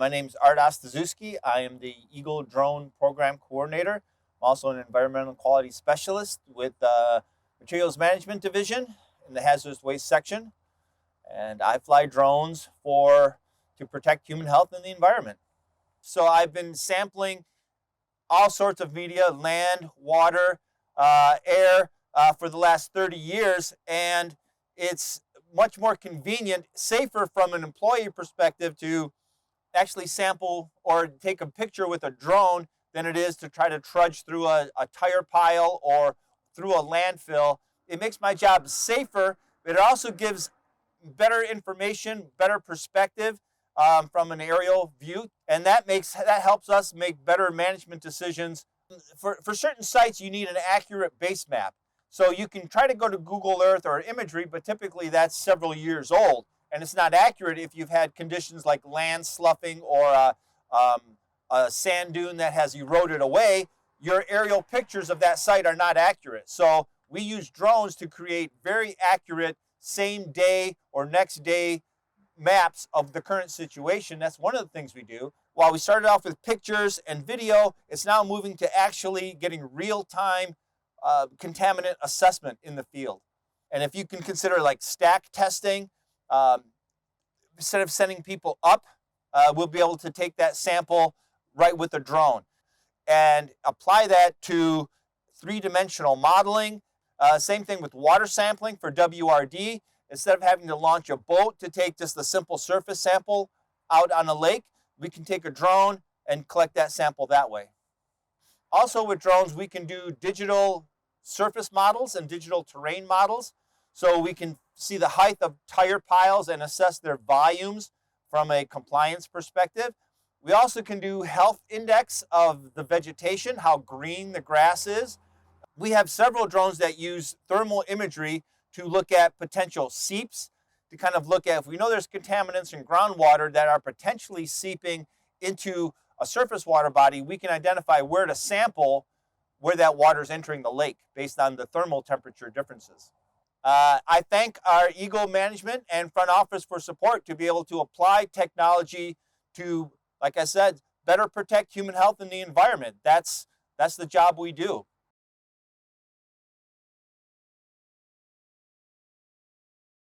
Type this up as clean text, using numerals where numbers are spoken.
My name is Art Ostaszewski. I am the EGLE Drone Program Coordinator. I'm also an Environmental Quality Specialist with the Materials Management Division in the Hazardous Waste Section. And I fly drones to protect human health and the environment. So I've been sampling all sorts of media, land, water, air, for the last 30 years. And it's much more convenient, safer from an employee perspective to actually sample or take a picture with a drone than it is to try to trudge through a tire pile or through a landfill. It makes my job safer, but it also gives better information, better perspective from an aerial view, and that helps us make better management decisions. For certain sites, you need an accurate base map. So you can try to go to Google Earth or imagery, but typically that's several years old, and it's not accurate if you've had conditions like land sloughing or a sand dune that has eroded away. Your aerial pictures of that site are not accurate. So we use drones to create very accurate same day or next day maps of the current situation. That's one of the things we do. While we started off with pictures and video, it's now moving to actually getting real-time contaminant assessment in the field. And if you can consider like stack testing, instead of sending people up, we'll be able to take that sample right with the drone and apply that to three-dimensional modeling. Same thing with water sampling for WRD. Instead of having to launch a boat to take just a simple surface sample out on a lake, we can take a drone and collect that sample that way. Also with drones, we can do digital surface models and digital terrain models. So we can see the height of tire piles and assess their volumes from a compliance perspective. We also can do health index of the vegetation, how green the grass is. We have several drones that use thermal imagery to look at potential seeps, to kind of look at if we know there's contaminants in groundwater that are potentially seeping into a surface water body, we can identify where to sample where that water is entering the lake based on the thermal temperature differences. I thank our EGLE management and front office for support to be able to apply technology to, like I said, better protect human health and the environment. That's the job we do.